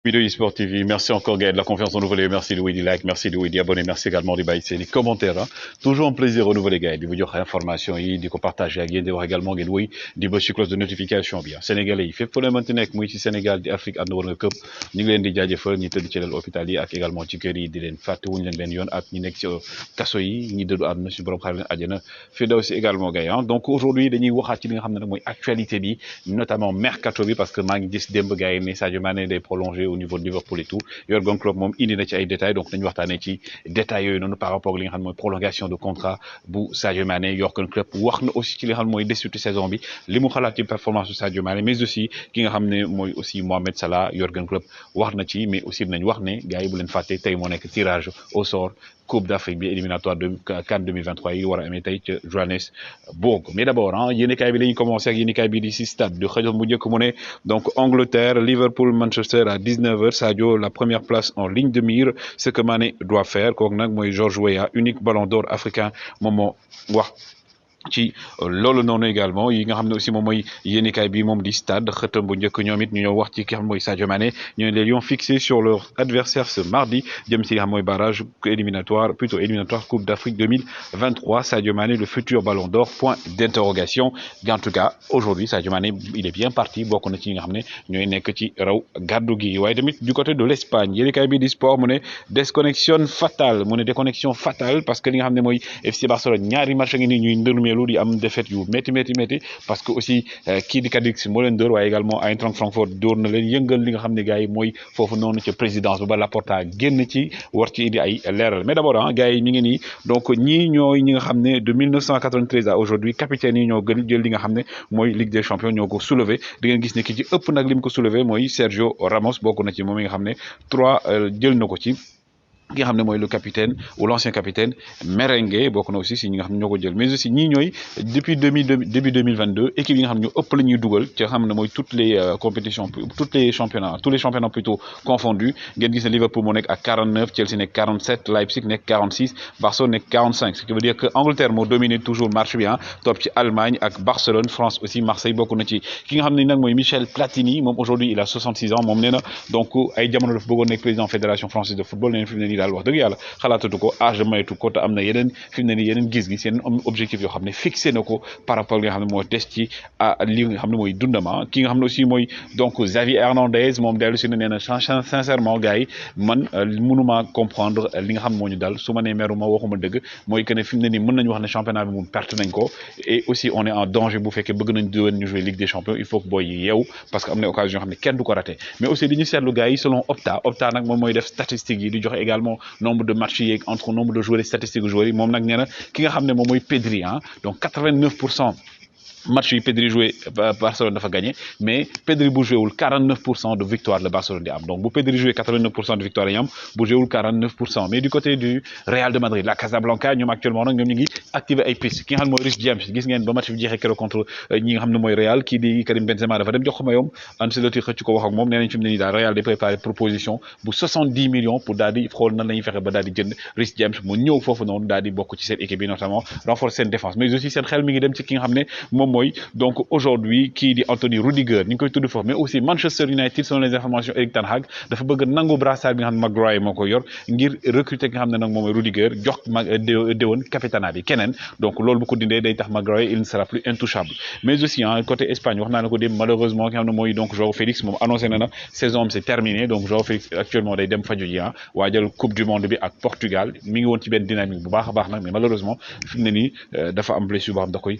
Vidéo eSport TV, merci encore Gaël de la confiance renouvelée, merci Louis du like, merci Louis di abonné, merci également du bail, c'est les commentaires, hein. Toujours un plaisir renouvelé Gaël, di vous dire information yi, di ko partager ak yéen di wax également ngeen Louis di bës ci cloche de notification bien. Sénégalais yi fépp fu leen mënti nekk muy ci Sénégal di Afrique ànd war nga këpp ñu ngi leen di jaajëfal ñi tëdd ci lal hôpital yi ak également ci kër yi di leen fàtte wuñ leen benn yoon ak ñi nekk ci kaso yi ñi dëddu àdduna ci borom xaar leen àjjana fi daw si également Gaël, hein. Donc aujourd'hui dañuy waxaat ci li nga xam ne nag mooy actualité bi notamment mercato bi parce que maa ngi gis démb Gaël ne Sadio Mané day prolongé au niveau de Liverpool et tout Jürgen Klopp moom indi na ci ay détails donc dañu waxtaanee ci détails yooyu noonu par rapport ak li nga xam ne mooy prolongation de contrat bu Sadio Mané Jürgen Klopp wax na aussi ci li nga xam ne mooy desutu saison bi li mu xalaat ci performance bu Sadio Mané mais aussi ki nga xam ne mooy aussi Mohamed Salah Jürgen Klopp wax na ci mais aussi dinañ wax ne gars yi bu leen fàtte tey moo nekk tirage au sort Coupe d'Afrique bi éliminatoire de CAN 2023 yi war a amee tey ca Johannesburg mais d'abord ah yéenekaay bi la ñuy commencé ak yéenekaay bi di si stade du xëjal mu njëkk mu ne donc Angleterre Liverpool Manchester à 19h Sadio la première place en ligne de mire ce que Mané doit faire kooku nag mooy George Weah unique ballon d'or africain moom moo wax ci loolu noonu également yi nga xam ne aussi moom mooy yéenekaay bi moom di stade xëtam bu njëkk ñoom it ñu ñëw wax ci ki xam mooy Sadio Mané ñooy les Lions fixés sur leur adversaire ce mardi jëm ci li xam mooy barrage éliminatoire plutôt éliminatoire Coupe d'Afrique 2023 Sadio Mané le futur ballon d'or point d'interrogation en tout cas aujourd'hui Sadio Mané il est bien parti bokk na ci nga xam ne ñooy nekk ci raw gàddu gi waaye tamit du côté de l'Espagne yéenekaay bi di sport mu ne déconnexion fatale mu ne déconnexion fatale parce que li nga xam ne mooy FC Barcelone ñaari match ngi ni ñuy ndërmeelu di am défaite yu métti parce que aussi kii di Cadix moo leen dóor waaye également Eintracht Francfort dóor na leen yëngal li nga xam ne gars yi mooy foofu noonu ca présidence ba Laporta génn ci war ci indi ay leeral mais d'abord ah gars yi mi ngi nii donc ñii ñooy ñi nga xam ne de 1993 à aujourd'hui capitaine yi ñoo gën jël li nga xam ne mooy Ligue des champions ñoo ko soulevé di ngeen gis ne ki ci ëpp nag li mu ko soulevé mooy Sergio Ramos bokk na ci moom mi nga xam ne 3 jël na ko ci ki nga xam ne mooy le capitaine ou l'ancien capitaine merengue bokk na aussi si ñi nga xam ne ñoo ko jël mais aussi ñii ñooy depuis début 2022 équipe yi nga xam ne ñoo ëpp la ñuy dugal ci nga xam ne mooy toutes les compétitions tous les championnats plutôt confondus ngeen gis ne Liverpool moo nekk à 49 Chelsea nekk 47 Leipzig nekk 46 Barcelone nekk 45 ce qui veut dire que Angleterre moo domine toujours marche bien topp ci Allemagne ak Barcelone France aussi Marseille bokk na ci ki nga xam ne nag mooy Michel Platini moom aujourd'hui il a 66 ans moom nee na donc ay jamono dafa bëggoon nekk président fédération française de football nee na fi mu ne nii daal wax dëgg yàlla xalaatatu ko âge maytu ko te am na yeneen fi mu ne nii yeneen gis-gis yeneen objectif yoo xam ne fixé na ko par rapport li nga xam ne moo des ci li nga xam ne mooy dundama ki nga xam ne aussi mooy donc Xavi Hernandez moom dellu si ne nee na sincèrement gars yi man mënuma comprendre li nga xam ne moo ñu dal su ma nee meruma waxuma dëgg mooy que ne fi mu ne nii mën nañu wax ne championnat bi moom perte nañ ko et aussi on est en danger bu fekkee bëgg nañ déwén ñu jouer Ligue des champions il faut que booy yeew parce que am na occasion yoo xam ne kenn du ko raté mais aussi li ñu seetlu gars yi selon Opta nag moom mooy def statistiques yi di joxe également nombre de matchs yeeg entre nombre de joueurs et statistiques de joueurs yi moom nag nee na ki nga xam ne moom mooy Pedri donc 89% match yi Pedri joué Barcelone dafa gagné mais Pedri bu joué wul 49% de victoire la Barcelone di am donc bu Pedri joué 89% de victoire la ñu am bu joué wul 49% mais du côté du Real de Madrid la Casablanca ñoom actuellement nag ñoom ñu ngi activé ay pistes ki nga xam ne mooy Reece James gis ngeen ba match bi jeexee keroog contre ñi nga xam ne mooy Real kii di Karim Benzema dafa dem jox ko mayoom Ancelotti xëcc ko wax ak moom nee nañ fi mu ne nii daal Real day préparé proposition bu 70 millions pour daal di xool nan la ñuy fexe ba daal di jënd Reece James mu ñëw foofu noonu daal di bokk ci seen équipe bi notamment renforcer seen défense mais aussi seen xel mi ngi dem ci ki nga xam ne moom mooy donc aujourd'hui kii di Anthony Rudiger ñu ngi koy tudd foofu mais aussi Manchester United selon les informations Eric Ten Hag dafa bëgg nangu brassard bi nga xam ne Maguire moo ko yor ngir recruter nga xam ne nag moom mooy Rudiger jox déwoon capitana bi keneen donc loolu bu ko dindee day tax Maguire il ne sera plus intouchable mais aussi côté Espagne wax naa la ko dem malheureusement ki nga xam ne mooy donc João Félix moom annoncé na saison am c'est terminé donc João Félix actuellement day dem faju ji waajal coupe du monde bi ak Portugal mi ngi woon ci benn dynamique bu baax a baax nag mais malheureusement fi mu ne nii dafa am blessure boo xam da koy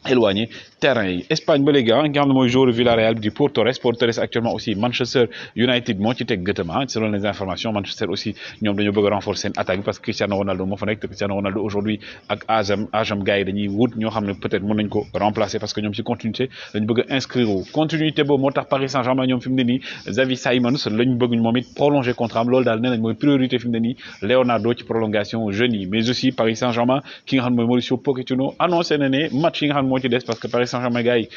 éloigné terrain yi Espagne ba léegi nga xam ne mooy joueur Villarreal di Pau Torres actuellement aussi Manchester United moo ci teg gëtëm selon les informations Manchester aussi ñoom dañoo bëgg a renforcer seen attaque bi parce que Cristiano Ronaldo moo fa nekk te Cristiano Ronaldo aujourd'hui ak agam gars yi dañuy wut ñoo xam ne peut-être mën nañ ko remplacer parce que ñoom ci continuité dañu bëgg a inscrire continuité boobu moo tax Paris Saint-Germain ñoom fi mu ne nii Xavi Simons lañ bëgg moom it prolonger contrat am loolu daal nee nañ mooy priorité fi mu ne nii Leonardo ci prolongation jeunes yi mais aussi Paris Saint-Germain ki nga xam ne mooy Mauricio Pochettino annoncé na ne match yi nga xam moo ci des parce que Paris Saint-Germain gars yi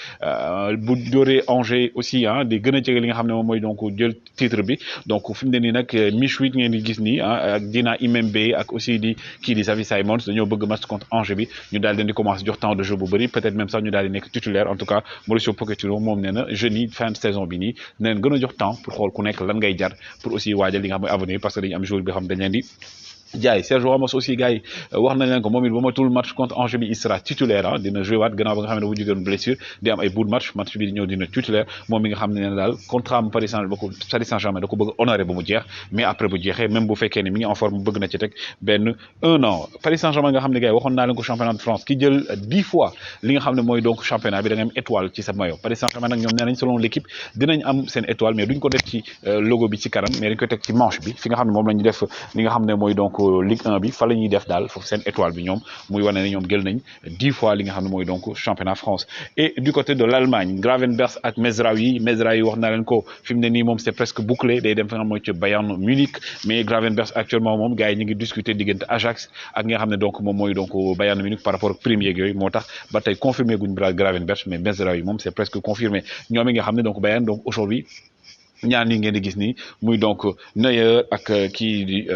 bu dóoree Angers aussi ah di gën a jege li nga xam ne moom mooy donc jël titre bi donc fi mu ne nii nag Michuik ngeen di gis nii ah ak Dina Imembe ak aussi di kii di Xavi Simons dañoo bëgg match contre Angers bi ñu daal di commencer jox temps de jeu bu bëri peut-être même sax ñu daal di nekk titulaire en tout cas Mauricio Pochettino moom nee na jeunes yi fin de saison bi nii nee gën a jox temps pour xool ku nekk lan ngay jar pour aussi waajal li nga xam mooy avenir parce que dañu am joueur bi xam dañ leen di jaay Sergio Ramos aussi gars yi wax nañ leen ko moom it ba ma tout match contre Angers bi il sera titulaire ah dina joué waat gannaaw ba nga xam ne bu jógeen blessure di am ay bout de match bi di ñëw dina titulaire moom mi nga xam ne ne daal contrat am Paris Saint-Germain da ko bëgg honorer ba mu jeex mais après bu jeexee même bu fekkee ne mi ngi en forme bëgg na ci teg benn 1 an Paris Saint-Germain nga xam ne gars yi waxoon naa leen ko championnat de France ki jël 10 fois li nga xam ne mooy donc championnat bi da nga am étoile ci sa maillot Paris Saint-Germain nag ñoom nee nañ selon l'équipe dinañ am seen étoile mais duñ ko def ci logo bi ci kanam mais dañ koy teg ci manche bi fi nga xam ne moom la ñu def li nga xam ne mooy donc Ligue 1 bi fa la ñuy def daal foofu seen étoile bi ñoom muy wane ne ñoom jël nañ 10 fois li nga xam ne mooy donc championnat France et du côté de l'Allemagne Gravenberch ak Mezraoui wax naa leen ko fi mu ne nii moom c'est presque bouclé day dem fa nga xam mooy ci Bayern Munich mais Gravenberch actuellement moom gars yi ñu ngi discuter diggante Ajax ak nga xam ne donc moom mooy donc Bayern Munich par rapport ak prime yeeg yooyu moo tax ba tey confirmé guñ Gravenberch mais Mezraoui moom c'est presque confirmé ñoom yi nga xam ne donc Bayern donc aujourd'hui ñaar ñi ngeen di gis nii muy donc Neuer ak kii di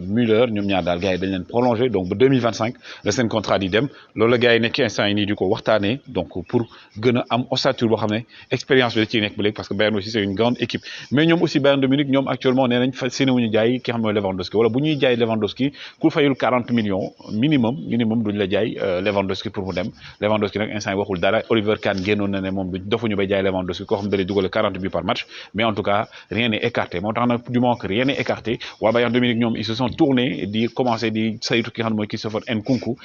Müller ñoom ñaar daal gars yi dañ leen prolongé donc ba 2025 la seen contrat di dem loolu la gars yi nekk instant yi nii di ko waxtaanee donc pour gën a am ossature boo xam ne expérience bi da ciy nekk ba léegi parce que Bayern aussi c'est une grande équipe mais ñoom aussi Bayern de Munich ñoom actuellement nee nañ fas yéene wuñu jaay ki xam mooy Lewandowski wala bu ñuy jaay Lewandowski ku fayul 40 millions minimum duñ la jaay Lewandowski pour mu dem Lewandowski nag instant yi waxul dara Oliver Kahn génnoon na ne moom defuñu bay jaay Lewandowski koo xam ne da lay dugal 40 buts par match mais en tout cas rien n'est écarté moo tax nag du moment que rien n'est écarté waa Bayern de Munich ñoom ils se sont tournés di commencer di saytu ki nga xam ne mooy Christopher Nkunku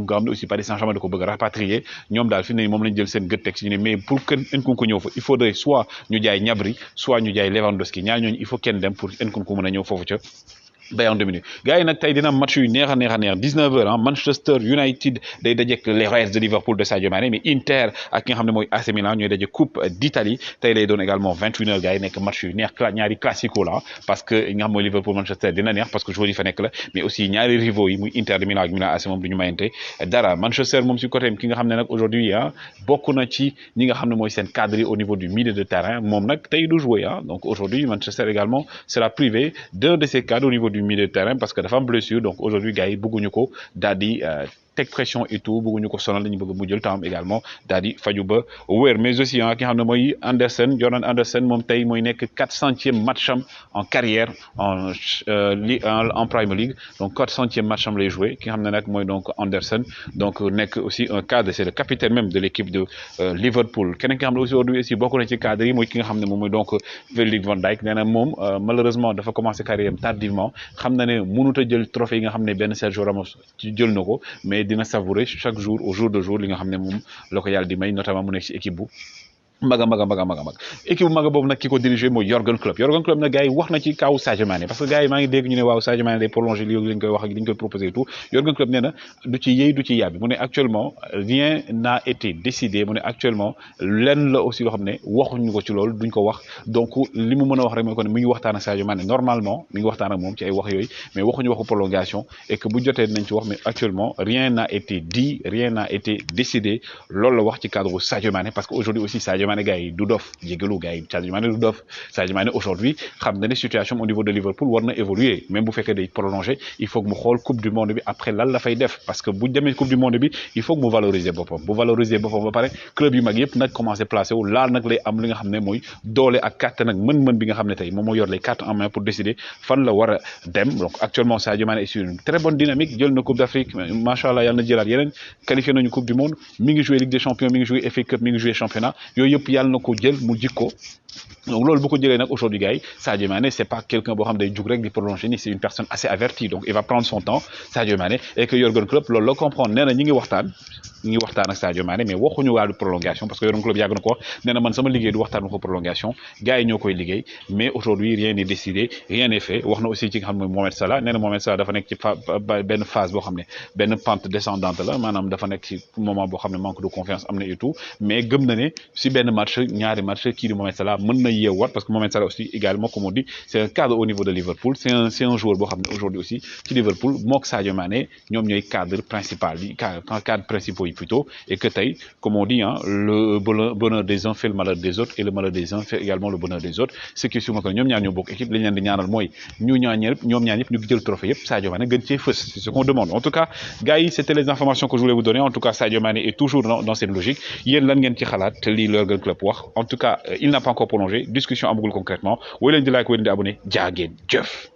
nga xam ne aussi Paris Saint-Germain da ko bëgg a rapatrier ñoom daal fi ne moom lañ jël seen gët teg ci ñu ne mais pour que Nkunku ñëw fa il faudrait soit ñu jaay Gnabry soit ñu jaay Lewandowski ñaar ñooñu il faut kenn dem pour Nkunku mën a ñëw foofu ca Bayern de Munich gars yi nag tey dina am match yu neex a neex a neex 19h ah Manchester United day dajeek les Royals de Liverpool de Sadio Mané mais Inter ak ki nga xam ne mooy AC Milan ñooy daje Coupe d'Italie tey lay doon également 21h gars yi nekk match yu neex ñaari classico la parce que nga xam mooy Liverpool Manchester dina neex parce que joueurs yi fa nekk la mais aussi ñaari rivaux yi muy Inter de Milan ak Milan AC moom du ñu mayante dara Manchester moom si côté ki nga xam ne nag aujourd'hui ah bokk na ci ñi nga xam ne mooy seen cadre yi au niveau du milieu de terrain moom nag tey du jouer ah donc aujourd'hui Manchester également sera privé d'un de ses cadres au niveau du milieu de terrain parce que dafa am blessure donc aujourd'hui gars yi bëgguñu ko daal di teg pression et tout bëgguñu ko sonal dañu bëgg mu jël temps également daal di faju ba wér mais aussi ki nga xam ne mooy Jordan Anderson moom tey mooy nekk 400e match am en carrière en Premier League donc 400e match am lay joué ki nga xam ne nag mooy donc Anderson donc nekk aussi un cadre c'est le capitaine même de l'équipe de Liverpool keneen ki nga xam ne aussi aujourd'hui aussi bokk na ci cadre yi mooy ki nga xam ne moom mooy donc Virgil van Dijk nee na moom malheureusement dafa commencé carrière am tardivement xam na ne mënut a jël trophée yi nga xam ne benn Sergio Ramos ci jël na ko mais dina savourer chaque jour au jour de jour li nga xam ne moom la ko yàlla di may notamment mu nekk ci équipe bu mag équipe bu mag boobu nag ki ko dirigé mooy Jürgen Klopp nag gars yi wax na ci kaw Sadio Mané parce que gars yi maa ngi dégg ñu ne waaw Sadio Mané day prolongé li lañ koy wax ak li ñu koy proposé et tout Jürgen Klopp nee na du ci yéey du ci yàbbi mu ne actuellement rien n'a été décidé mu ne actuellement lenn la aussi loo xam ne waxuñu ko ci loolu duñ ko wax donc li mu mën a wax rek mooy ko ne mi ngi waxtaan ak Sadio Mané normalement mi ngi waxtaan ak moom ci ay wax yooyu mais waxuñu waxu prolongation et que bu jotee nañ ci wax mais actuellement rien n'a été dit rien n'a été décidé loolu la wax ci cadre Sadio Mané parce que aujourd'hui aussi Sadio Mané gars yi du dof jégalu gars yi Sadio Mané du dof Sadio Mané aujourd'hui xam na ne situation au niveau de Liverpool war na évoluer même bu fekkee day prolonger il faut que mu xool coupe du monde bi après lan la fay def parce que bu demee coupe du monde bi il faut que mu valoriser boppam ba pare club yu mag yëpp nag commencé placé wu laal nag lay am li nga xam ne mooy doole ak carte nag mën-mën bi nga xam ne tey moom moo yor les cartes en main pour décider fan la war a dem donc actuellement Sadio Mané est sur une très bonne dynamique jël na coupe d'Afrique machallah yàlla na jëlaat yeneen qualifié nañu coupe du monde mi ngi joué Ligue des champions mi ngi joué FA Cup mi ngi joué championnat yooyu yëpp yàlla na ko jël mu jikko donc loolu bu ko jëlee nag aujourd'hui gars yi Sadio Mané c'est pas quelqu'un boo xam day jug rek di prolonger ni c'est une personne assez avertie donc il va prendre son temps Sadio Mané et que Jürgen Klopp loolu la comprendre nee na ñi ngi waxtaan ak Sadio Mané mais waxuñu wàllu prolongation parce que Jürgen Klopp yàgg na ko wax nee na man sama liggéey du waxtaan waxu prolongation gars yi ñoo koy liggéey mais aujourd'hui rien n'est décidé rien n'est fait wax na aussi ci nga xam ne mooy Mohamed Salah nee na Mohamed Salah dafa nekk ci benn phase boo xam ne benn pente descendante la maanaam dafa nekk ci moment boo xam ne manque de confiance am na et tout mais gëm na ne si benn match ñaari match kii di Mohamed Salah mën na yeewaat parce que Mohamed Salah aussi également comme on dit c'est un cadre au niveau de Liverpool c'est un joueur boo xam ne aujourd'hui aussi ci Liverpool mook Sadio Mané ñoom ñooy cadre principal yi cadre principaux yi plutôt et que tey comme on dit hein le bonheur des uns fait le malheur des autres et le malheur des uns fait également le bonheur des autres ce qui est sûrement que ñoom ñaar ñoo bokk équipe li ñu leen di ñaanal mooy ñoom ñaar ñëpp ñu jël trophée yëpp Sadio Mané gën cee fës c'est ce qu'on demande en tout cas gars yi c'était les informations que je voulais vous donner en tout cas Sadio Mané est toujours dans cette logique yéen lan ngeen ci xalaat te lii Jürgen Klopp wax en tout cas il n'a pas encore prolongé discussion amagul concrètement woy leen di like woy leen di abonné jaa ngeen jëf